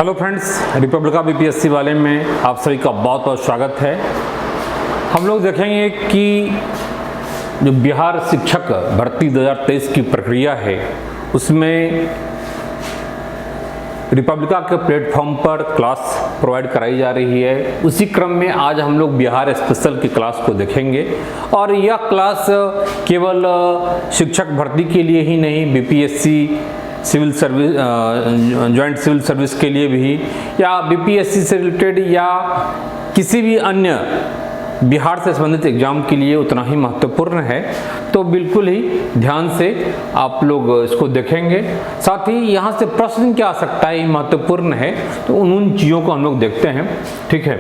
Hello friends, Republica BPSC वाले में आप सभी का बहुत बहुत स्वागत है। हम लोग देखेंगे कि जो बिहार शिक्षक भर्ती 2023 की प्रक्रिया है उसमें रिपब्लिका के प्लेटफॉर्म पर क्लास प्रोवाइड कराई जा रही है। उसी क्रम में आज हम लोग बिहार स्पेशल की क्लास को देखेंगे और यह क्लास केवल शिक्षक भर्ती के लिए ही नहीं, BPSC civil service, joint civil service के लिए भी, या बीपीएससी से रिलेटेड या किसी भी अन्य बिहार से संबंधित एग्जाम के लिए उतना ही महत्वपूर्ण है। तो बिल्कुल ही ध्यान से आप लोग इसको देखेंगे। साथ ही यहाँ से प्रश्न क्या आ सकता है, ये महत्वपूर्ण है, तो उन चीज़ों को हम लोग देखते हैं। ठीक है,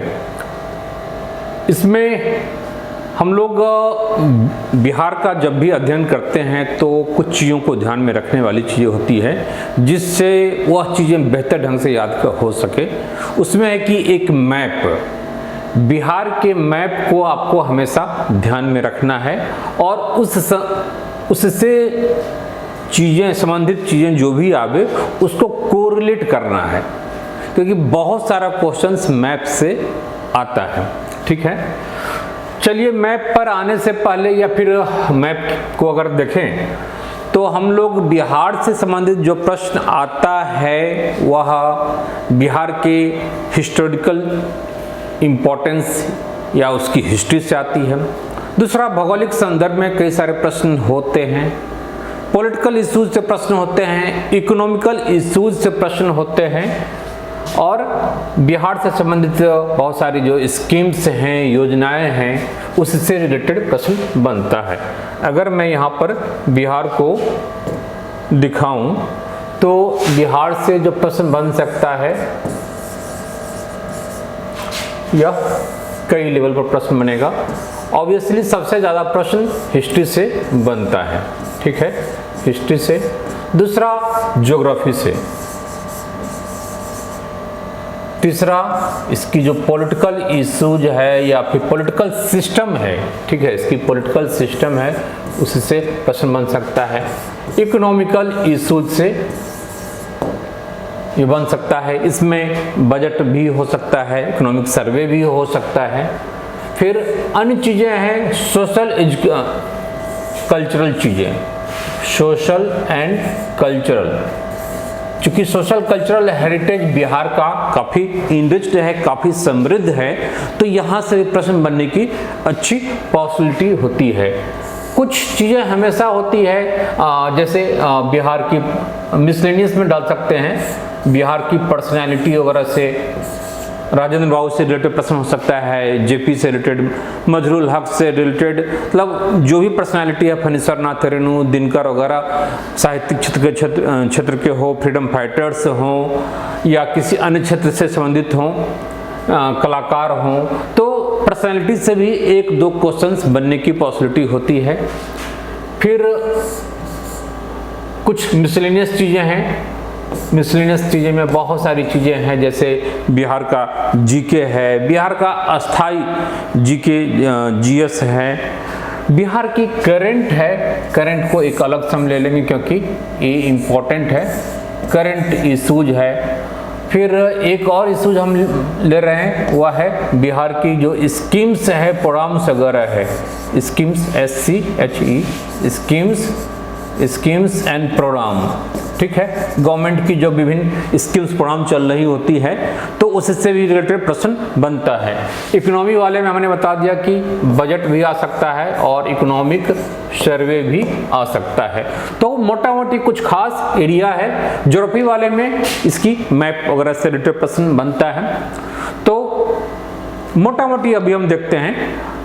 इसमें हम लोग बिहार का जब भी अध्ययन करते हैं तो कुछ चीज़ों को ध्यान में रखने वाली चीज़ें होती है जिससे वह चीज़ें बेहतर ढंग से याद हो सके। उसमें है कि एक मैप, बिहार के मैप को आपको हमेशा ध्यान में रखना है और उससे चीज़ें, संबंधित चीज़ें जो भी आवे उसको कोरिलेट करना है, क्योंकि बहुत सारा क्वेश्चंस मैप से आता है। ठीक है, चलिए मैप पर आने से पहले या फिर मैप को अगर देखें तो हम लोग बिहार से संबंधित जो प्रश्न आता है वह बिहार के हिस्टोरिकल इम्पोर्टेंस या उसकी हिस्ट्री से आती है। दूसरा, भौगोलिक संदर्भ में कई सारे प्रश्न होते हैं, पॉलिटिकल इश्यूज से प्रश्न होते हैं, इकोनॉमिकल इश्यूज से प्रश्न होते हैं और बिहार से संबंधित बहुत सारी जो स्कीम्स हैं, योजनाएं हैं, उससे रिलेटेड प्रश्न बनता है। अगर मैं यहाँ पर बिहार को दिखाऊं तो बिहार से जो प्रश्न बन सकता है यह कई लेवल पर प्रश्न बनेगा। ऑब्वियसली सबसे ज़्यादा प्रश्न हिस्ट्री से बनता है। ठीक है, हिस्ट्री से। दूसरा, ज्योग्राफी से। तीसरा, इसकी जो पॉलिटिकल इशूज है या फिर पॉलिटिकल सिस्टम है, ठीक है, इसकी पॉलिटिकल सिस्टम है, उससे प्रश्न बन सकता है। इकोनॉमिकल इशूज से ये बन सकता है, इसमें बजट भी हो सकता है, इकोनॉमिक सर्वे भी हो सकता है। फिर अन्य चीज़ें हैं सोशल कल्चरल चीज़ें, सोशल एंड कल्चरल। चूँकि सोशल कल्चरल हेरिटेज बिहार का काफ़ी इनरिच्ड है, काफ़ी समृद्ध है, तो यहाँ से प्रश्न बनने की अच्छी पॉसिबिलिटी होती है। कुछ चीज़ें हमेशा होती है, जैसे बिहार की मिसलेनियस में डाल सकते हैं, बिहार की पर्सनैलिटी वगैरह से, राजेंद्र बाबू से रिलेटेड प्रश्न हो सकता है, जेपी से रिलेटेड, मजरूल हक से रिलेटेड, मतलब जो भी पर्सनालिटी है, फनीसर नाथ रेणु, दिनकर वगैरह, साहित्यिक क्षेत्र के हो, फ्रीडम फाइटर्स हों या किसी अन्य क्षेत्र से संबंधित हों, कलाकार हों, तो पर्सनालिटी से भी एक दो क्वेश्चंस बनने की पॉसिबिलिटी होती है। फिर कुछ मिसलेनियस चीज़ें हैं, मिसलेनियस चीज़ें में बहुत सारी चीज़ें हैं, जैसे बिहार का जीके है, बिहार का अस्थाई जीके जीएस है, बिहार की करंट है, करंट को एक अलग सम ले लेंगे क्योंकि ये इम्पोर्टेंट है, करंट इशूज है। फिर एक और इशूज हम ले रहे हैं, वह है बिहार की जो स्कीम्स है, प्रोग्राम्स वगैरह है, schemes, SCHE, schemes and program. ठीक है, गवर्नमेंट की जो विभिन्न स्कीम्स प्रोग्राम चल रही होती है तो उससे भी रिलेटेड प्रश्न बनता है। इकोनॉमी वाले में हमने बता दिया कि बजट भी आ सकता है और इकोनॉमिक सर्वे भी आ सकता है। तो मोटा मोटी कुछ खास एरिया है। ज्योग्राफी वाले में इसकी मैप वगैरह से रिलेटेड प्रश्न बनता है। तो मोटा मोटी अभी हम देखते हैं,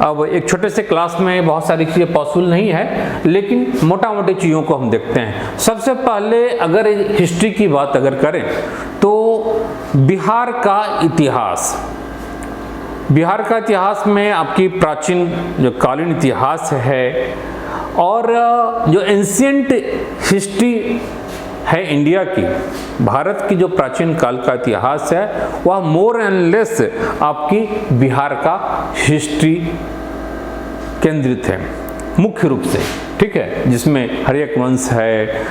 अब एक छोटे से क्लास में बहुत सारी चीज़ें पॉसिबल नहीं है, लेकिन मोटा मोटी चीज़ों को हम देखते हैं। सबसे पहले अगर हिस्ट्री की बात अगर करें तो बिहार का इतिहास, बिहार का इतिहास में आपकी प्राचीन जो कालीन इतिहास है और जो एंशिएंट हिस्ट्री है इंडिया की, भारत की जो प्राचीन काल का इतिहास है वह मोर एंड लेस आपकी बिहार का हिस्ट्री केंद्रित है। मुख्य रूप से, ठीक है, जिसमें हर्यक वंश है,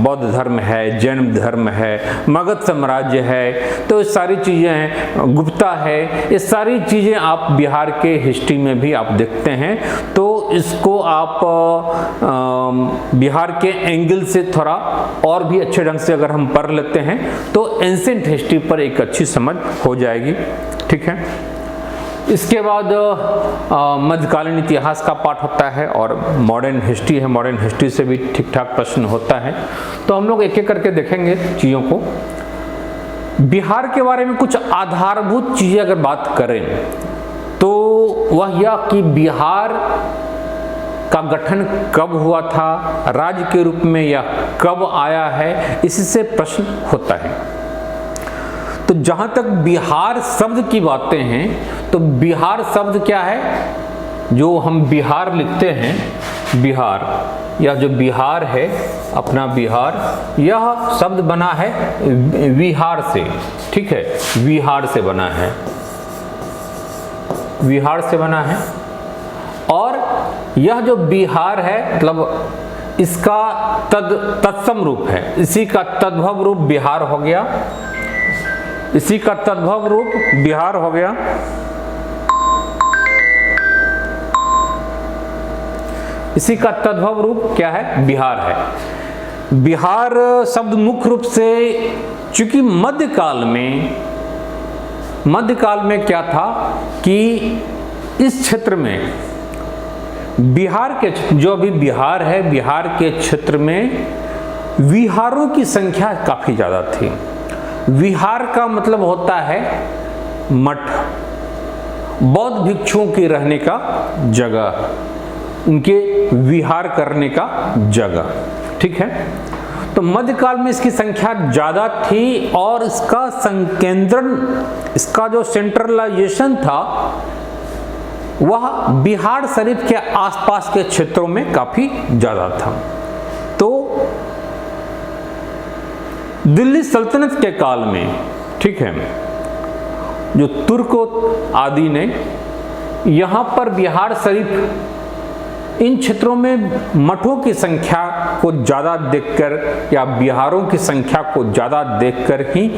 बौद्ध धर्म है, जैन धर्म है, मगध साम्राज्य है, तो ये सारी चीज़ें हैं, गुप्ता है, ये सारी चीज़ें आप बिहार के हिस्ट्री में भी आप देखते हैं। तो इसको आप बिहार के एंगल से थोड़ा और भी अच्छे ढंग से अगर हम पढ़ लेते हैं तो एंशिएंट हिस्ट्री पर एक अच्छी समझ हो जाएगी, ठीक है। इसके बाद मध्यकालीन इतिहास का पाठ होता है और मॉडर्न हिस्ट्री है, मॉडर्न हिस्ट्री से भी ठीक ठाक प्रश्न होता है। तो हम लोग एक एक करके देखेंगे चीज़ों को। बिहार के बारे में कुछ आधारभूत चीज़ें अगर बात करें तो वह यह कि बिहार का गठन कब हुआ था, राज्य के रूप में यह कब आया है, इससे प्रश्न होता है। तो जहाँ तक बिहार शब्द की बातें हैं तो बिहार शब्द क्या है, जो हम बिहार लिखते हैं, बिहार या जो बिहार है अपना बिहार, यह शब्द बना है विहार से, ठीक है, विहार से बना है, विहार से बना है। और यह जो बिहार है मतलब इसका तत्सम रूप है, इसी का तद्भव रूप बिहार हो गया, इसी का तद्भव रूप बिहार हो गया। इसी का तद्भव रूप क्या है, बिहार है। बिहार शब्द मुख्य रूप से, चूंकि मध्यकाल में क्या था कि इस क्षेत्र में बिहार के, जो अभी बिहार है, बिहार के क्षेत्र में विहारों की संख्या काफी ज्यादा थी। विहार का मतलब होता है मठ, बौद्ध भिक्षुओं के रहने का जगह, उनके विहार करने का जगह, ठीक है। तो मध्यकाल में इसकी संख्या ज्यादा थी और इसका संकेंद्रण, इसका जो सेंट्रलाइजेशन था वह बिहार शरीफ के आसपास के क्षेत्रों में काफी ज्यादा था। तो दिल्ली सल्तनत के काल में, ठीक है, जो तुर्क आदि ने यहाँ पर बिहार शरीफ, इन क्षेत्रों में मठों की संख्या को ज़्यादा देखकर या बिहारों की संख्या को ज़्यादा देखकर ही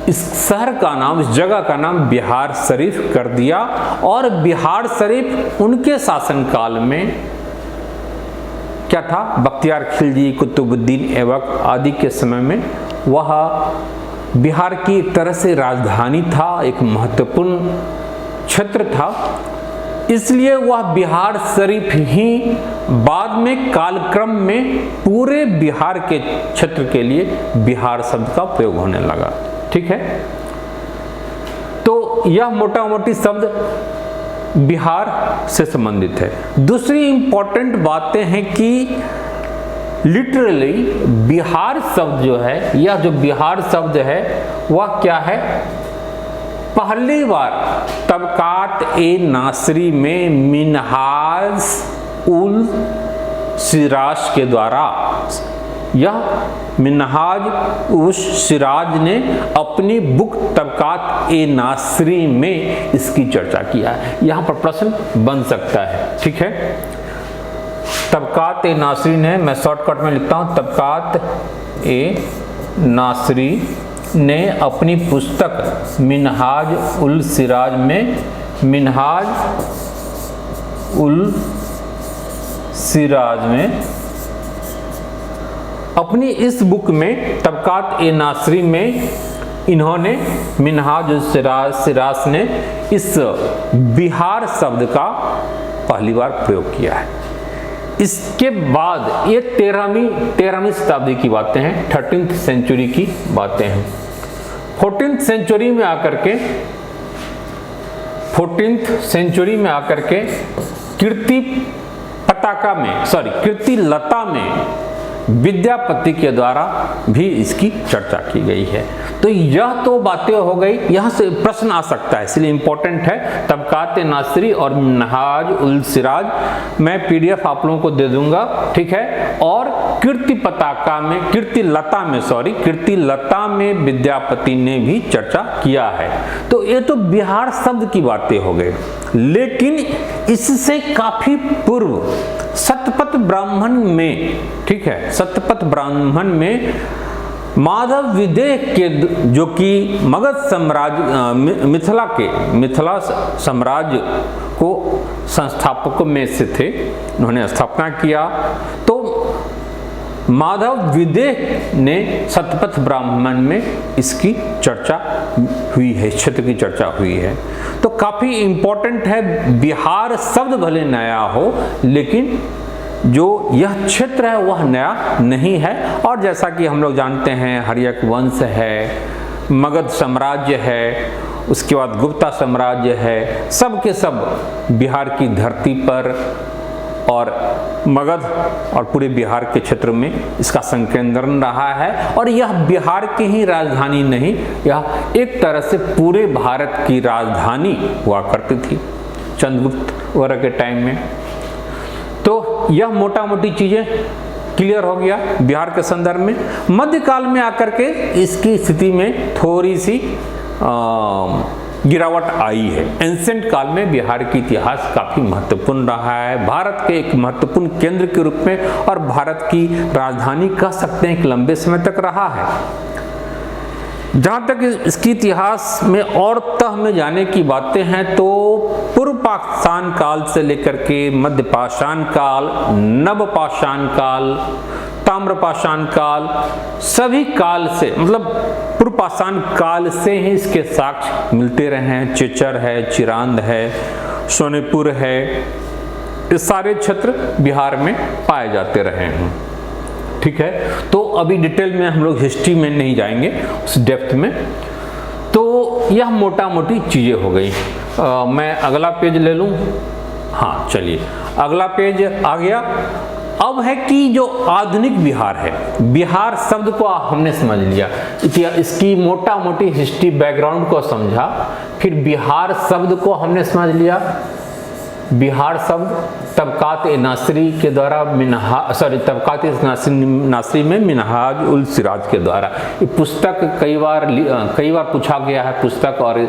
इस शहर का नाम, इस जगह का नाम बिहार शरीफ कर दिया। और बिहार शरीफ उनके शासनकाल में क्या था, बख्तियार खिलजी, कुतुबुद्दीन ऐबक आदि के समय में वह बिहार की एक तरह से राजधानी था, एक महत्वपूर्ण क्षेत्र था। इसलिए वह बिहार शरीफ ही बाद में कालक्रम में पूरे बिहार के क्षेत्र के लिए बिहार शब्द का प्रयोग होने लगा, ठीक है। तो यह मोटा मोटी शब्द बिहार से संबंधित है। दूसरी इंपॉर्टेंट बातें हैं कि लिटरली बिहार शब्द जो है, यह जो बिहार शब्द है वह क्या है, पहली बार तबकात ए नासरी में मिनहाज उल सिराज के द्वारा, यह मिनहाज उस सिराज ने अपनी बुक तबकात ए नासरी में इसकी चर्चा किया है। यहाँ पर प्रश्न बन सकता है, ठीक है। तबकात ए नासरी ने, मैं शॉर्टकट में लिखता हूँ, तबकात ए नासरी ने अपनी पुस्तक मिनहाज उल सिराज में, मिनहाज उल सिराज में, अपनी इस बुक में तबकात ए नासरी में इन्होंने, मिनहाज उल सिराज ने इस बिहार शब्द का पहली बार प्रयोग किया है। इसके बाद ये 13वीं शताब्दी की बातें हैं, 13th सेंचुरी की बातें हैं। 14th सेंचुरी में आकर के, 14th सेंचुरी में आकर के कीर्ति पताका में, सॉरी कीर्ति लता में विद्यापति के द्वारा भी इसकी चर्चा की गई है। तो यह तो बातें हो गई, यहाँ से प्रश्न आ सकता है, इसलिए इंपॉर्टेंट है। तबकात नासिरी और मिनहाज उल सिराज मैं PDF आप लोगों को दे दूंगा, ठीक है। और कीर्ति लता में विद्यापति ने भी चर्चा किया है। तो ये तो बिहार शब्द की बातें हो गई, लेकिन इससे काफी पूर्व शतपथ ब्राह्मण में, ठीक है, शतपथ ब्राह्मण में माधव विदेह के, जो कि मगध साम्राज्य मिथिला साम्राज्य को संस्थापकों में से थे, उन्होंने स्थापना किया। तो माधव विदेह ने शतपथ ब्राह्मण में इसकी चर्चा हुई है, इस क्षेत्र की चर्चा हुई है। तो काफी इंपॉर्टेंट है। बिहार शब्द भले नया हो, लेकिन जो यह क्षेत्र है वह नया नहीं है। और जैसा कि हम लोग जानते हैं, हर्यक वंश है, मगध साम्राज्य है, उसके बाद गुप्ता साम्राज्य है, सब के सब बिहार की धरती पर और मगध और पूरे बिहार के क्षेत्र में इसका संकेंद्रण रहा है। और यह बिहार की ही राजधानी नहीं, यह एक तरह से पूरे भारत की राजधानी हुआ करती थी चंद्रगुप्त वगैरह के टाइम में। तो यह मोटा मोटी चीजें क्लियर हो गया बिहार के संदर्भ में। मध्यकाल में आकर के इसकी स्थिति में थोड़ी सी गिरावट आई है। एंशिएंट काल में बिहार की इतिहास काफी महत्वपूर्ण रहा है, भारत के एक महत्वपूर्ण केंद्र के रूप में और भारत की राजधानी कह सकते हैं, एक लंबे समय तक रहा है। जहाँ तक इसकी इतिहास में और तह में जाने की बातें हैं, तो पूर्व पाषाण काल से लेकर के मध्य पाषाण काल, नव पाषाण काल, ताम्र पाषाण काल, सभी काल से, मतलब पूर्व पाषाण काल से ही इसके साक्ष्य मिलते रहे हैं। चेचर है, चिरांद है, सोनेपुर है, ये सारे क्षेत्र बिहार में पाए जाते रहे हैं, ठीक है। तो अभी डिटेल में हम लोग हिस्ट्री में नहीं जाएंगे, उस डेप्थ में। तो यह मोटा मोटी चीजें हो गई। मैं अगला पेज ले लूं। हाँ चलिए, अगला पेज आ गया। अब है कि जो आधुनिक बिहार है, बिहार शब्द को हमने समझ लिया, इसकी मोटा मोटी हिस्ट्री बैकग्राउंड को समझा, फिर बिहार शब्द को हमने समझ लिया। बिहार शब्द तबकात नासिरी के द्वारा तबकात नासिरी में मिनहाज उल सिराज के द्वारा, ये पुस्तक कई बार पूछा गया है, पुस्तक और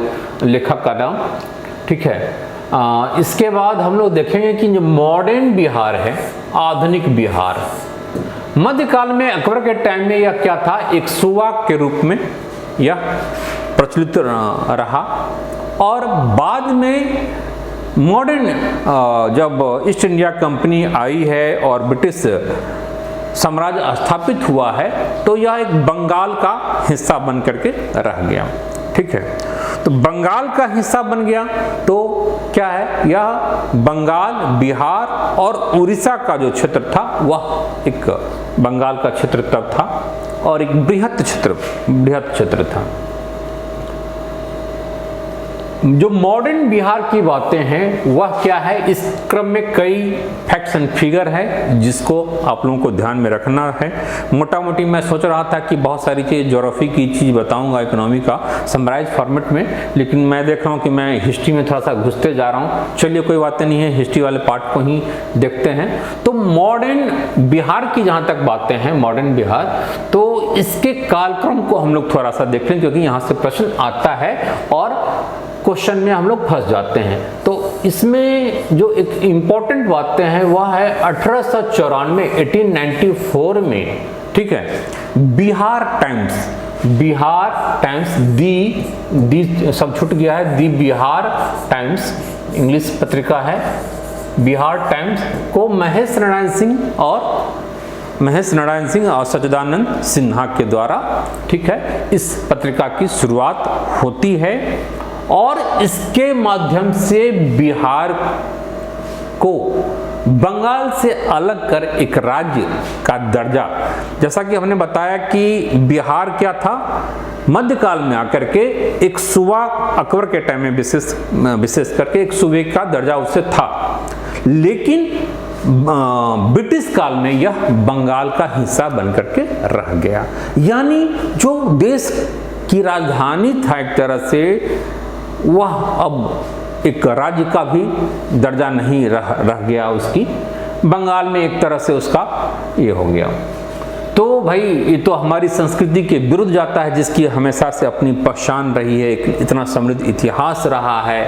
लेखक का नाम, ठीक है। इसके बाद हम लोग देखेंगे कि जो मॉडर्न बिहार है, आधुनिक बिहार, मध्यकाल में अकबर के टाइम में यह क्या था, एक सूबा के रूप में यह प्रचलित रहा। और बाद में मॉडर्न जब ईस्ट इंडिया कंपनी आई है और ब्रिटिश साम्राज्य स्थापित हुआ है, तो यह एक बंगाल का हिस्सा बन करके रह गया, ठीक है। तो बंगाल का हिस्सा बन गया तो क्या है, यह बंगाल, बिहार और उड़ीसा का जो क्षेत्र था वह एक बंगाल का क्षेत्र तब था और एक बृहत क्षेत्र था। जो मॉडर्न बिहार की बातें हैं वह क्या है, इस क्रम में कई फैक्ट्स एंड फिगर है जिसको आप लोगों को ध्यान में रखना है। मोटा मोटी मैं सोच रहा था कि बहुत सारी चीज़ ज्योग्राफी की चीज़ बताऊंगा, इकोनॉमी का समराइज फॉर्मेट में, लेकिन मैं देख रहा हूँ कि मैं हिस्ट्री में थोड़ा सा घुसते जा रहा हूँ। चलिए कोई बातें नहीं है, हिस्ट्री वाले पार्ट को ही देखते हैं। तो मॉडर्न बिहार की जहाँ तक बातें हैं, मॉडर्न बिहार, तो इसके कालक्रम को हम लोग थोड़ा सा देख लें, क्योंकि यहाँ से प्रश्न आता है और क्वेश्चन में हम लोग फंस जाते हैं। तो इसमें जो एक इम्पॉर्टेंट बातें हैं वह है 1894 1894 में, ठीक है, बिहार टाइम्स दी सब छूट गया है, दी बिहार टाइम्स इंग्लिश पत्रिका है, बिहार टाइम्स को महेश नारायण सिंह और सच्चिदानंद सिन्हा के द्वारा, ठीक है, इस पत्रिका की शुरुआत होती है। और इसके माध्यम से बिहार को बंगाल से अलग कर एक राज्य का दर्जा, जैसा कि हमने बताया कि बिहार क्या था, मध्यकाल में आकर के एक सूबा, अकबर के टाइम में विशेष करके एक सूबे का दर्जा उससे था, लेकिन ब्रिटिश काल में यह बंगाल का हिस्सा बनकर के रह गया। यानी जो देश की राजधानी था एक तरह से, वह अब एक राज्य का भी दर्जा नहीं रह गया उसकी, बंगाल में एक तरह से उसका ये हो गया। तो भाई ये तो हमारी संस्कृति के विरुद्ध जाता है, जिसकी हमेशा से अपनी पहचान रही है, एक इतना समृद्ध इतिहास रहा है,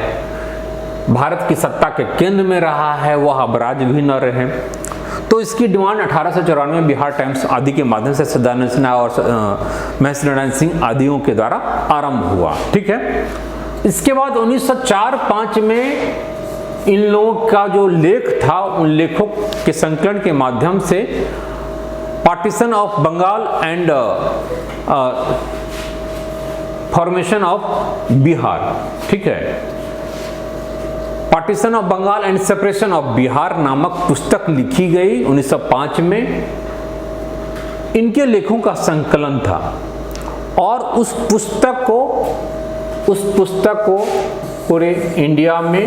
भारत की सत्ता के केंद्र में रहा है, वह अब राज्य भी न रहे। तो इसकी डिमांड 1894 में बिहार टाइम्स आदि के माध्यम से सदानंद सिन्हा और महेश नारायण सिंह आदियों के द्वारा आरंभ हुआ। ठीक है, इसके बाद 1904-05 में इन लोगों का जो लेख था, उन लेखों के संकलन के माध्यम से partition of Bengal and formation of Bihar, ठीक है, partition of Bengal and separation of Bihar नामक पुस्तक लिखी गई 1905 में। इनके लेखों का संकलन था और उस पुस्तक को पूरे इंडिया में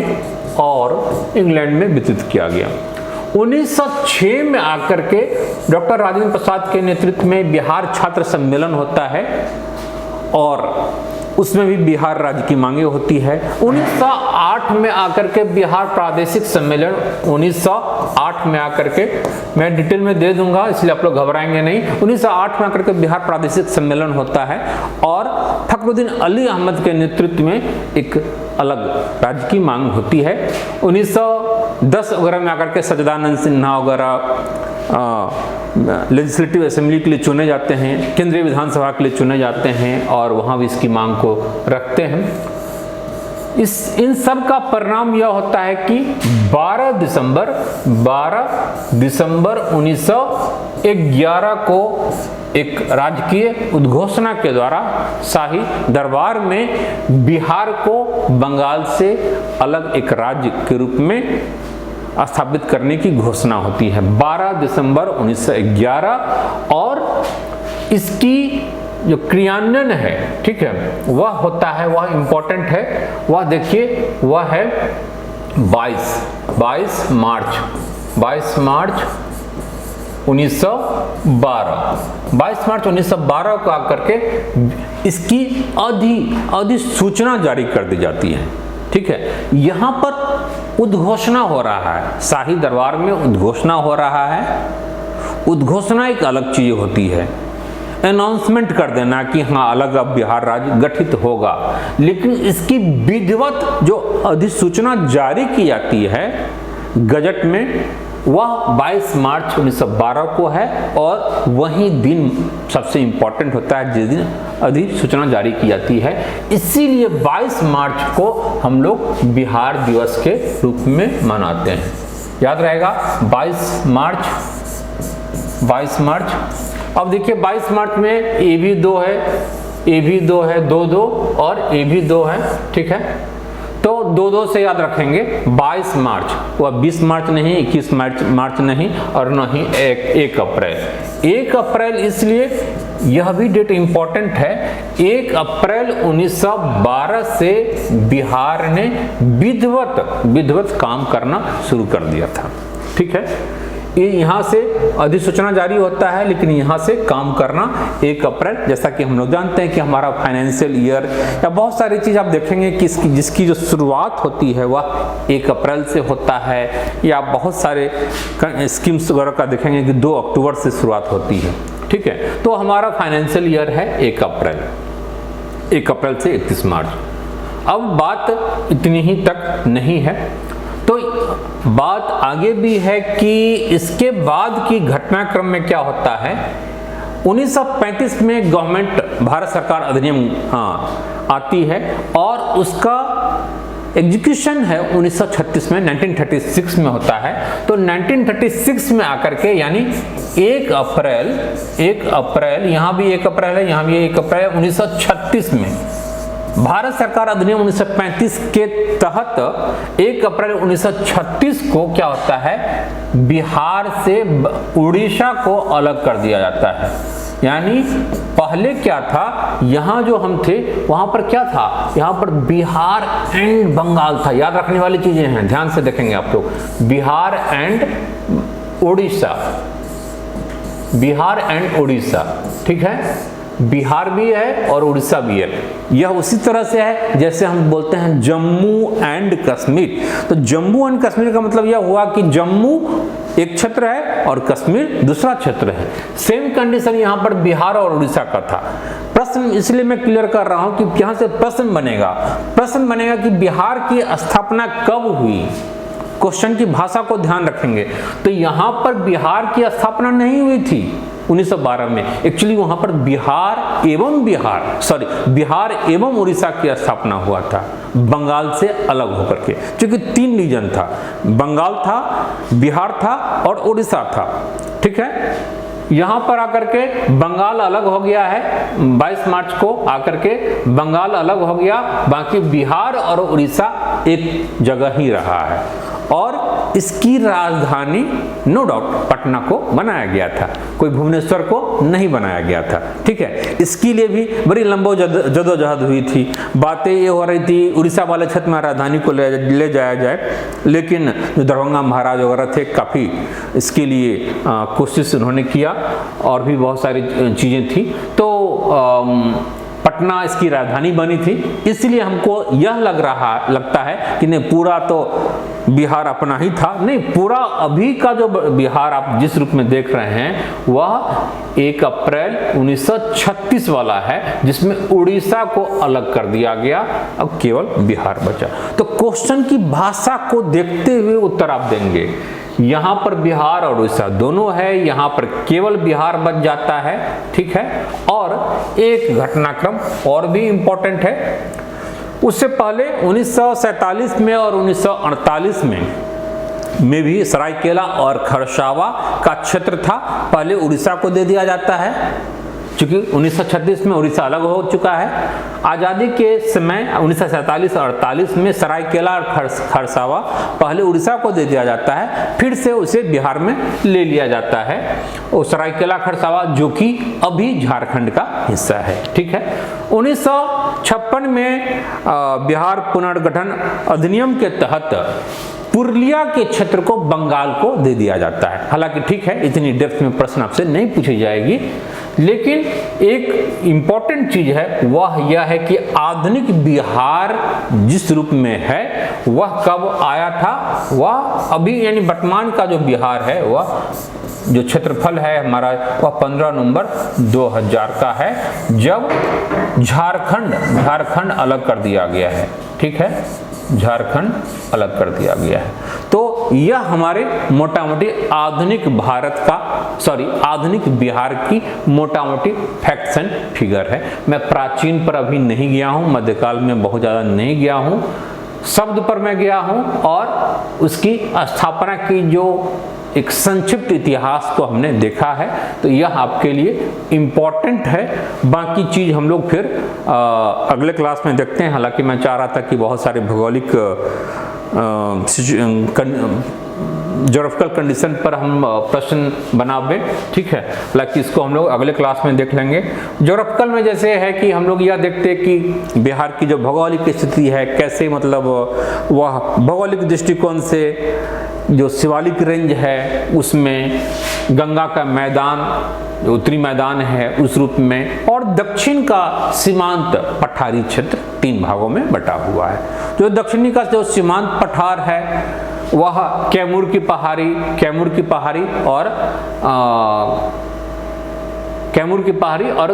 और इंग्लैंड में वितरित किया गया। 1906 में आकर के डॉक्टर राजेंद्र प्रसाद के नेतृत्व में बिहार छात्र सम्मेलन होता है और उसमें भी बिहार राज्य की मांगे होती है। 1908 में आकर के बिहार प्रादेशिक सम्मेलन, 1908 में आकर के, मैं डिटेल में दे दूंगा इसलिए आप लोग घबराएंगे नहीं, 1908 में आकर के बिहार प्रादेशिक सम्मेलन होता है और फखरुद्दीन अली अहमद के नेतृत्व में एक अलग राज्य की मांग होती है। 1910 वगैरह में आकर के सच्चिदानंद सिन्हा वगैरह लेजिस्लेटिव असेंबली के लिए चुने जाते हैं, केंद्रीय विधानसभा के लिए चुने जाते हैं और वहाँ भी इसकी मांग को रखते हैं। इन सब का परिणाम यह होता है कि 12 दिसंबर 1911 को एक राजकीय उद्घोषणा के द्वारा शाही दरबार में बिहार को बंगाल से अलग एक राज्य के रूप में स्थापित करने की घोषणा होती है 12 दिसंबर 1911। और इसकी जो क्रियान्वयन है, ठीक है, वह होता है, वह इंपॉर्टेंट है, वह देखिए, वह है 22 मार्च 1912 को आकर के इसकी अधिसूचना जारी कर दी जाती है। ठीक है, यहाँ पर उद्घोषणा हो रहा है, शाही दरबार में उद्घोषणा हो रहा है। उद्घोषणा एक अलग चीज होती है, अनाउंसमेंट कर देना कि हाँ अलग अब बिहार राज्य गठित होगा, लेकिन इसकी विधिवत जो अधिसूचना जारी की जाती है गजट में, वह 22 मार्च 1912 को है और वही दिन सबसे इंपॉर्टेंट होता है जिस दिन अधिसूचना जारी की जाती है। इसीलिए 22 मार्च को हम लोग बिहार दिवस के रूप में मनाते हैं। याद रहेगा 22 मार्च। अब देखिए 22 मार्च में ए भी 2 है, ए भी 2 है, 2 और ए भी 2 है। ठीक है, तो 2 से याद रखेंगे 22 मार्च, वह 20 मार्च नहीं, 21 मार्च नहीं और न ही 1 अप्रैल। 1 अप्रैल इसलिए यह भी डेट इंपॉर्टेंट है, 1 अप्रैल 1912 से बिहार ने विधिवत काम करना शुरू कर दिया था। ठीक है, ये यहाँ से अधिसूचना जारी होता है, लेकिन यहाँ से काम करना 1 अप्रैल, जैसा कि हम लोग जानते हैं कि हमारा फाइनेंशियल ईयर या बहुत सारी चीज़ आप देखेंगे कि जिसकी जो शुरुआत होती है वह 1 अप्रैल से होता है, या बहुत सारे स्कीम्स वगैरह का देखेंगे कि 2 अक्टूबर से शुरुआत होती है। ठीक है, तो हमारा फाइनेंशियल ईयर है 1 अप्रैल से 31 मार्च। अब बात इतनी ही तक नहीं है, तो बात आगे भी है कि इसके बाद की घटनाक्रम में क्या होता है। 1935 में गवर्नमेंट भारत सरकार अधिनियम आती है और उसका एग्जीक्यूशन है 1936 में, 1936 में होता है। तो 1936 में आकर के, यानी 1 अप्रैल, यहाँ भी 1 अप्रैल है, यहाँ भी 1 अप्रैल 1936 में भारत सरकार अधिनियम 1935 के तहत 1 अप्रैल 1936 को क्या होता है, बिहार से उड़ीसा को अलग कर दिया जाता है। यानी पहले क्या था, यहाँ जो हम थे वहाँ पर क्या था, यहाँ पर बिहार एंड बंगाल था। याद रखने वाली चीजें हैं, ध्यान से देखेंगे आप लोग, बिहार एंड उड़ीसा। ठीक है, बिहार भी है और उड़ीसा भी है। यह उसी तरह से है जैसे हम बोलते हैं जम्मू एंड कश्मीर। तो जम्मू एंड कश्मीर का मतलब यह हुआ कि जम्मू एक क्षेत्र है और कश्मीर दूसरा क्षेत्र है। सेम कंडीशन यहाँ पर बिहार और उड़ीसा का था। प्रश्न इसलिए मैं क्लियर कर रहा हूँ कि यहाँ से प्रश्न बनेगा कि बिहार की स्थापना कब हुई। क्वेश्चन की भाषा को ध्यान रखेंगे तो यहाँ पर बिहार की स्थापना नहीं हुई थी 1912 में। एक्चुअली वहाँ पर बिहार एवं उड़ीसा की स्थापना हुआ था, बंगाल से अलग होकर के। क्योंकि 3 रीजन था, बंगाल था, बिहार था और उड़ीसा था। ठीक है, यहाँ पर आकर के बंगाल अलग हो गया है। 22 मार्च को आकर के बंगाल अलग हो गया, बाकी बिहार और उड़ीसा एक जगह ही रहा है। और इसकी राजधानी नो डाउट पटना को बनाया गया था, कोई भुवनेश्वर को नहीं बनाया गया था। ठीक है, इसके लिए भी बड़ी लंबो जदोजहद हुई थी। बातें ये हो रही थी उड़ीसा वाले क्षेत्र में राजधानी को ले जाया जाए, लेकिन जो दरभंगा महाराज वगैरह थे काफ़ी इसके लिए कोशिश उन्होंने किया और भी बहुत सारी चीज़ें थी। तो पटना इसकी राजधानी बनी थी। इसलिए हमको यह लगता है कि नहीं पूरा तो बिहार अपना ही था। नहीं, पूरा अभी का जो बिहार आप जिस रूप में देख रहे हैं वह 1 अप्रैल 1936 वाला है, जिसमें उड़ीसा को अलग कर दिया गया, अब केवल बिहार बचा। तो क्वेश्चन की भाषा को देखते हुए उत्तर आप देंगे। यहाँ पर बिहार और उड़ीसा दोनों है, यहाँ पर केवल बिहार बच जाता है। ठीक है, और एक घटनाक्रम और भी इंपॉर्टेंट है। उससे पहले 1947 में और 1948 में भी सरायकेला और खरसावा का क्षेत्र था, पहले उड़ीसा को दे दिया जाता है, क्योंकि 1936 में उड़ीसा अलग हो चुका है। आज़ादी के समय 1947 और 48 में सरायकेला और खरसावा पहले उड़ीसा को दे दिया जाता है, फिर से उसे बिहार में ले लिया जाता है। और सरायकेला खरसावा जो कि अभी झारखंड का हिस्सा है। ठीक है, 1956 में बिहार पुनर्गठन अधिनियम के तहत पुरुलिया के क्षेत्र को बंगाल को दे दिया जाता है। हालांकि ठीक है, इतनी डेप्थ में प्रश्न आपसे नहीं पूछी जाएगी, लेकिन एक इम्पॉर्टेंट चीज है वह यह है कि आधुनिक बिहार जिस रूप में है वह कब आया था। वह अभी यानी वर्तमान का जो बिहार है, वह जो क्षेत्रफल है हमारा, वह 15 नवंबर 2000 का है, जब झारखंड अलग कर दिया गया है। ठीक है, झारखंड अलग कर दिया गया है। तो यह हमारे मोटा मोटी आधुनिक बिहार की मोटा मोटी फैक्ट्स एंड फिगर है। मैं प्राचीन पर अभी नहीं गया हूँ, मध्यकाल में बहुत ज़्यादा नहीं गया हूँ, शब्द पर मैं गया हूँ और उसकी स्थापना की जो एक संक्षिप्त इतिहास को हमने देखा है। तो यह आपके लिए इम्पॉर्टेंट है। बाकी चीज़ हम लोग फिर अगले क्लास में देखते हैं। हालांकि मैं चाह रहा था कि बहुत सारे भौगोलिक ज्योग्राफिकल कंडीशन पर हम प्रश्न बनावे। ठीक है, हालांकि इसको हम लोग अगले क्लास में देख लेंगे। ज्योग्राफिकल में जैसे है कि हम लोग यह देखते हैं कि बिहार की जो भौगोलिक स्थिति है कैसे, मतलब वह भौगोलिक दृष्टिकोण से जो शिवालिक रेंज है उसमें गंगा का मैदान, जो उत्तरी मैदान है उस रूप में, और दक्षिण का सीमांत पठारी क्षेत्र 3 भागों में बटा हुआ है। जो दक्षिणी का जो सीमांत पठार है वह कैमूर की पहाड़ी और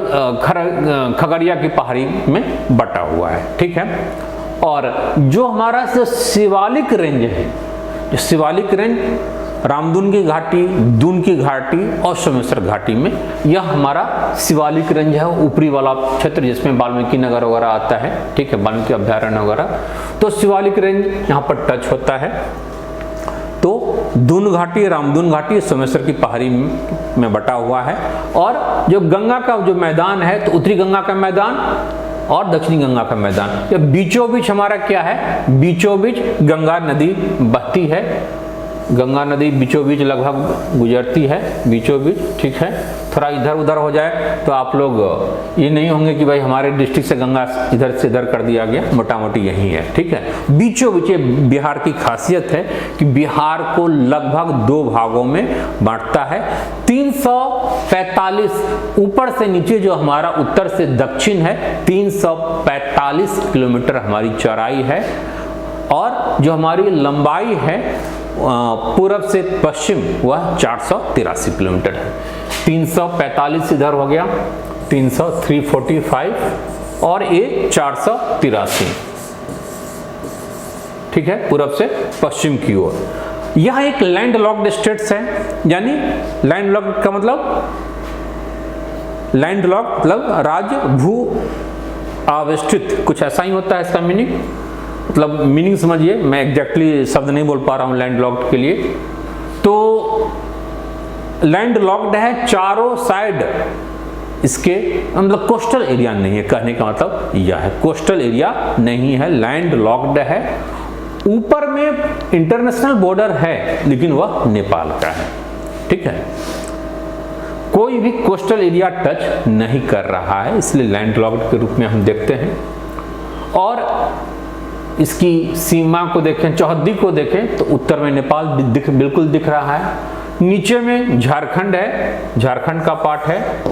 खगड़िया की पहाड़ी में बटा हुआ है। ठीक है, और जो हमारा जो शिवालिक रेंज है, जो शिवालिक रेंज रामदून की घाटी, दून की घाटी और सोमेश्वर घाटी में, यह हमारा शिवालिक रेंज है, ऊपरी वाला क्षेत्र जिसमें वाल्मीकि नगर वगैरह आता है। ठीक है, वाल्मीकि अभ्यारण्य वगैरह, तो शिवालिक रेंज यहाँ पर टच होता है। तो दून घाटी, रामदून घाटी सोमेश्वर की पहाड़ी में बटा हुआ है। और जो गंगा का जो मैदान है, तो उत्तरी गंगा का मैदान और दक्षिणी गंगा का मैदान, ये बीचों बीच हमारा क्या है, बीचों बीच गंगा नदी बहती है। गंगा नदी बीचों बीच लगभग गुजरती है, बीचों बीच, ठीक है। थोड़ा इधर उधर हो जाए तो आप लोग ये नहीं होंगे कि भाई हमारे डिस्ट्रिक्ट से गंगा इधर से इधर कर दिया गया, मोटा मोटी यही है, ठीक है। बीचों बीच बिहार की खासियत है कि बिहार को लगभग 2 भागों में बांटता है। 345 ऊपर से नीचे जो हमारा उत्तर से दक्षिण है 345 किलोमीटर हमारी चौड़ाई है, और जो हमारी लंबाई है पूरब से पश्चिम वह 483 किलोमीटर है। 345 इधर हो गया, 345 और ये 483, ठीक है, पूरब से पश्चिम की ओर। यह एक लैंड लॉक्ड स्टेट्स है, यानी लैंड लॉक्ड का मतलब लैंड लॉक्ड मतलब राज्य भू आवेष्टित, कुछ ऐसा ही होता है इसका मीनिंग। मतलब मीनिंग समझिए, मैं एग्जैक्टली शब्द नहीं बोल पा रहा हूं लैंड लॉक्ड के लिए। तो लैंड लॉक्ड है चारों साइड इसके, मतलब कोस्टल एरिया नहीं है, कहने का मतलब यह है, कोस्टल एरिया नहीं है, लैंड लॉक्ड है। ऊपर में इंटरनेशनल बॉर्डर है लेकिन वह नेपाल का है, ठीक है। कोई भी कोस्टल एरिया टच नहीं कर रहा है, इसलिए लैंड लॉक्ड के रूप में हम देखते हैं। और इसकी सीमा को देखें, चौहद्दी को देखें तो उत्तर में नेपाल बिल्कुल दिख रहा है, नीचे में झारखंड है, झारखंड का पार्ट है,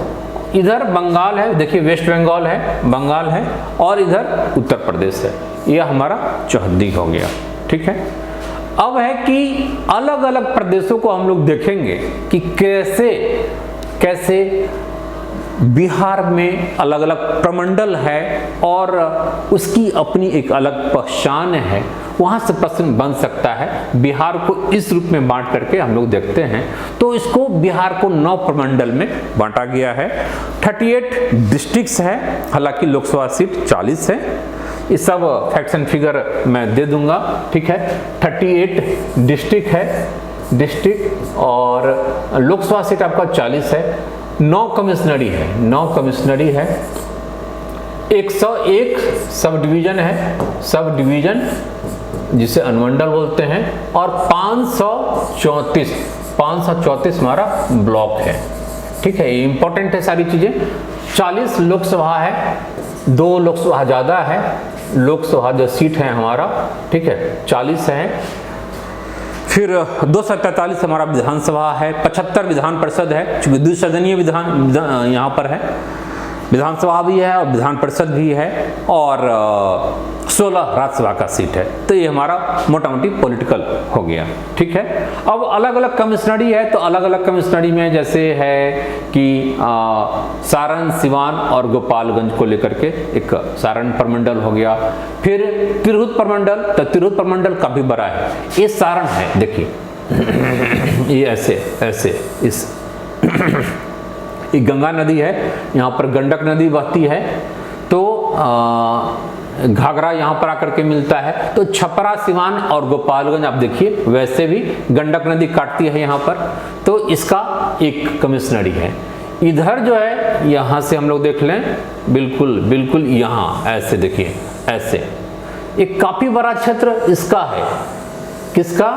इधर बंगाल है, देखिए वेस्ट बंगाल है, बंगाल है, और इधर उत्तर प्रदेश है। यह हमारा चौहद्दी हो गया, ठीक है। अब है कि अलग अलग प्रदेशों को हम लोग देखेंगे कि कैसे कैसे बिहार में अलग अलग प्रमंडल है और उसकी अपनी एक अलग पहचान है। वहां से प्रश्न बन सकता है। बिहार को इस रूप में बांट करके हम लोग देखते हैं, तो इसको बिहार को 9 प्रमंडल में बांटा गया है। 38 डिस्ट्रिक्ट्स है, हालांकि लोकसभा सीट 40 है। ये सब फैक्ट्स एंड फिगर मैं दे दूंगा, ठीक है। 38 डिस्ट्रिक्ट है, डिस्ट्रिक्ट, और लोकसभा सीट आपका 40 है। 9 कमिश्नरी है, 9 कमिश्नरी है। 101 सब डिवीजन है, सब डिवीजन जिसे अनुमंडल बोलते हैं, और 534 हमारा ब्लॉक है, ठीक है। ये इंपॉर्टेंट है सारी चीजें। 40 लोकसभा है, 2 लोकसभा ज्यादा है, लोकसभा जो सीट है हमारा, ठीक है, 40 है। फिर 243 हमारा विधानसभा है, 75 विधान परिषद है, चूंकि द्विसदनीय विधान यहाँ पर है, विधानसभा भी है और विधान परिषद भी है, और 16 राज्यसभा का सीट है। तो ये हमारा मोटा मोटी पॉलिटिकल हो गया, ठीक है। अब अलग अलग कमिश्नरी है, तो अलग अलग कमिश्नरी में जैसे है कि सारण, सिवान और गोपालगंज को लेकर के एक सारण प्रमंडल हो गया। फिर तिरहुत प्रमंडल, तो तिरहुत प्रमंडल काफी बड़ा है। ये सारण है, देखिए ये ऐसे ऐसे इस ये गंगा नदी है, यहाँ पर गंडक नदी बहती है, तो घाघरा यहाँ पर आकर के मिलता है। तो छपरा, सिवान और गोपालगंज आप देखिए वैसे भी गंडक नदी काटती है यहाँ पर, तो इसका एक कमिश्नरी है। इधर जो है यहाँ से हम लोग देख लें, बिल्कुल बिल्कुल यहाँ ऐसे देखिए, ऐसे एक काफी बड़ा क्षेत्र इसका है। किसका?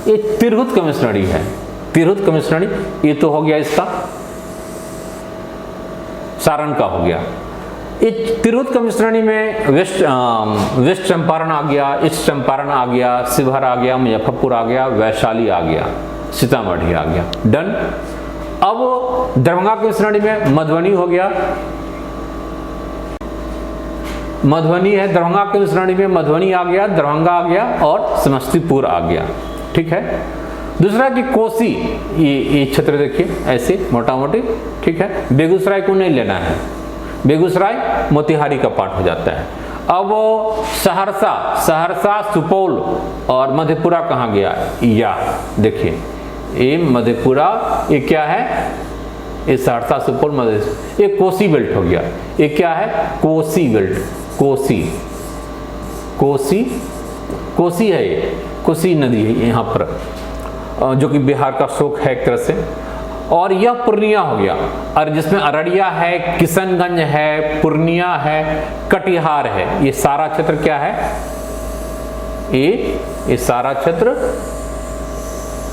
ये तिरहुत कमिश्नरी है, तिरहुत कमिश्नरी। ये तो हो गया इसका, सारण का हो गया। इस तिरहुत कमिश्नरी में वेस्ट चंपारण आ गया, ईस्ट चंपारण आ गया, शिवहर आ गया, मुजफ्फरपुर आ गया, वैशाली आ गया, सीतामढ़ी आ गया। डन। अब दरभंगा कमिश्नरी में मधुबनी हो गया, मधुबनी है दरभंगा कमिश्नरी में, मधुबनी आ गया, दरभंगा आ गया और समस्तीपुर आ गया, ठीक है। दूसरा कि कोसी, ये क्षेत्र देखिए ऐसे मोटा मोटी, ठीक है। बेगूसराय को नहीं लेना है, बेगूसराय मोतिहारी का पार्ट हो जाता है। अब सहरसा, सहरसा, सुपौल और मधेपुरा कहाँ गया? या देखिए ये मधेपुरा, ये क्या है? ये सहरसा, सुपौल, मधेपुरा, ये कोसी बेल्ट हो गया। ये क्या है? कोसी बेल्ट, कोसी, कोसी, कोसी है, ये कोसी नदी है यहाँ पर, जो कि बिहार का शोक है एक तरह से। और यह पूर्णिया हो गया, और जिसमें अररिया है, किशनगंज है, पूर्णिया है, कटिहार है। ये सारा क्षेत्र क्या है? ये सारा क्षेत्र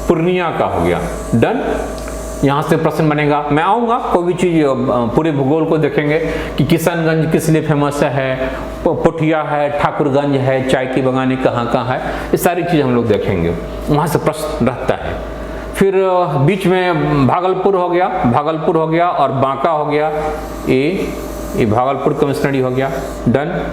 पूर्णिया का हो गया। डन। यहाँ से प्रश्न बनेगा, मैं आऊँगा कोई भी चीज़ पूरे भूगोल को देखेंगे कि किशनगंज किस लिए फेमस है, पोठिया है, ठाकुरगंज है, चाय की बगाने कहाँ कहाँ है, ये सारी चीज़ हम लोग देखेंगे, वहाँ से प्रश्न रहता है। फिर बीच में भागलपुर हो गया और बांका हो गया, ये भागलपुर कमिश्नरी हो गया। डन।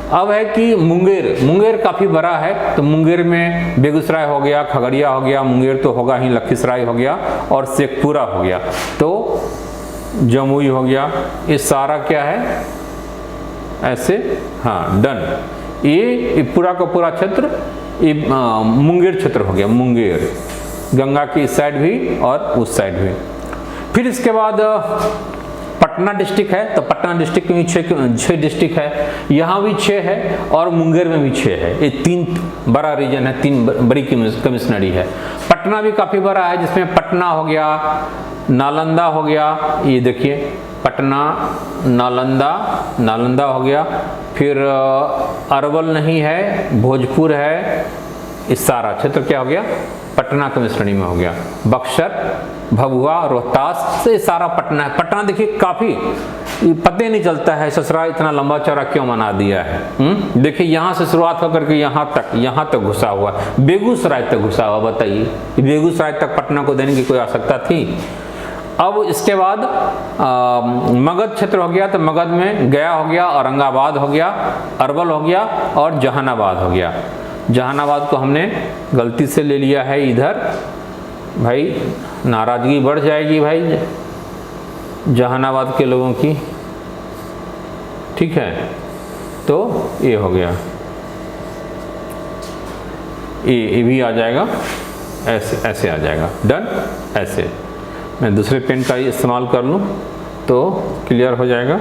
अब है कि मुंगेर काफ़ी बड़ा है, तो मुंगेर में बेगूसराय हो गया, खगड़िया हो गया, मुंगेर तो होगा ही, लखीसराय हो गया और शेखपुरा हो गया, तो जमुई हो गया। ये सारा क्या है ऐसे, हाँ डन। ये पूरा का पूरा क्षेत्र ये मुंगेर क्षेत्र हो गया, मुंगेर, गंगा की इस साइड भी और उस साइड भी। फिर इसके बाद पटना डिस्ट्रिक्ट है, तो पटना डिस्ट्रिक्ट में 6 डिस्ट्रिक्ट है, यहाँ भी 6 है और मुंगेर में भी 6 है। ये 3 बड़ा रीजन है, 3 बड़ी कमिश्नरी है। पटना भी काफ़ी बड़ा है, जिसमें पटना हो गया, नालंदा हो गया, ये देखिए पटना, नालंदा हो गया। फिर अरवल नहीं है, भोजपुर है, इस सारा क्षेत्र क्या हो गया पटना कमिश्नरी में हो गया। बक्सर, भभुआ, रोहतास से सारा पटना है। पटना देखिए काफ़ी पता नहीं चलता है ससुराल इतना लंबा चौड़ा क्यों बना दिया है। देखिए यहाँ से शुरुआत होकर के यहाँ तक घुसा हुआ, बेगूसराय तक घुसा हुआ। बताइए बेगूसराय तक पटना को देने की कोई आवश्यकता थी? अब इसके बाद मगध क्षेत्र हो गया, तो मगध में गया हो गया, औरंगाबाद हो गया, अरवल हो गया और जहानाबाद हो गया। जहानाबाद को हमने गलती से ले लिया है इधर, भाई नाराज़गी बढ़ जाएगी भाई जहानाबाद के लोगों की, ठीक है। तो ये हो गया, ये भी आ जाएगा, ऐसे आ जाएगा। डन। ऐसे मैं दूसरे पेन का इस्तेमाल कर लूँ तो क्लियर हो जाएगा,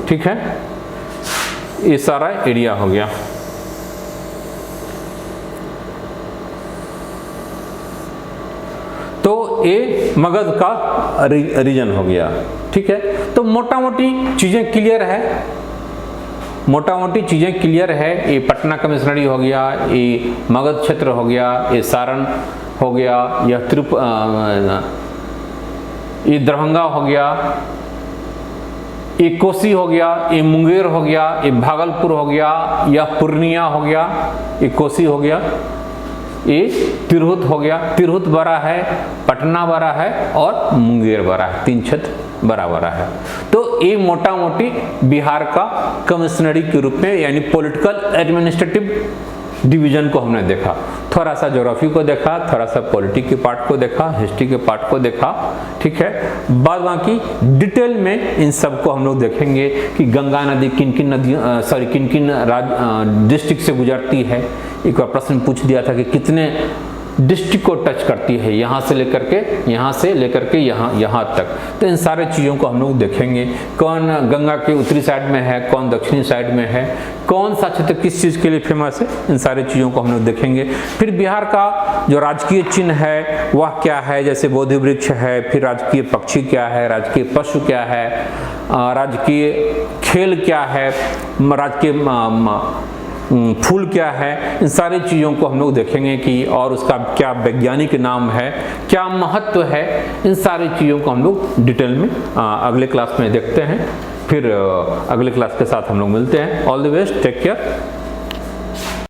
ठीक है। ये सारा एरिया हो गया। तो ये मगध का रीजन हो गया, ठीक है। तो मोटा मोटी चीज़ें क्लियर है। ये पटना कमिश्नरी हो गया, ये मगध क्षेत्र हो गया, ये सारण हो गया, ये दरभंगा हो गया, ये कोसी हो गया, ये मुंगेर हो गया, ये भागलपुर हो गया, यह पूर्णिया हो गया, ये कोसी हो गया, ये तिरहुत हो गया। तिरहुत बड़ा है, पटना बड़ा है और मुंगेर बड़ा है, 3 क्षेत्र बड़ा है। तो ये मोटा मोटी बिहार का कमिश्नरी के रूप में, यानी पॉलिटिकल एडमिनिस्ट्रेटिव डिवीजन को हमने देखा। थोड़ा सा ज्योग्राफी को देखा, थोड़ा सा पॉलिटिक्स के पार्ट को देखा, हिस्ट्री के पार्ट को देखा, ठीक है। बाद बाकी डिटेल में इन सब को हम लोग देखेंगे कि गंगा नदी किन किन डिस्ट्रिक्ट से गुजरती है। एक बार प्रश्न पूछ दिया था कि कितने डिस्ट्रिक्ट को टच करती है, यहाँ से लेकर के यहाँ तक। तो इन सारे चीज़ों को हम लोग देखेंगे, कौन गंगा के उत्तरी साइड में है, कौन दक्षिणी साइड में है, कौन सा क्षेत्र किस चीज़ के लिए फेमस है, इन सारे चीज़ों को हम लोग देखेंगे। फिर बिहार का जो राजकीय चिन्ह है वह क्या है, जैसे बोधि वृक्ष है, फिर राजकीय पक्षी क्या है, राजकीय पशु क्या है, राजकीय खेल क्या है, राजकीय फूल क्या है, इन सारी चीज़ों को हम लोग देखेंगे कि और उसका क्या वैज्ञानिक नाम है, क्या महत्व है। इन सारी चीज़ों को हम लोग डिटेल में अगले क्लास में देखते हैं। फिर अगले क्लास के साथ हम लोग मिलते हैं। All the best, take care.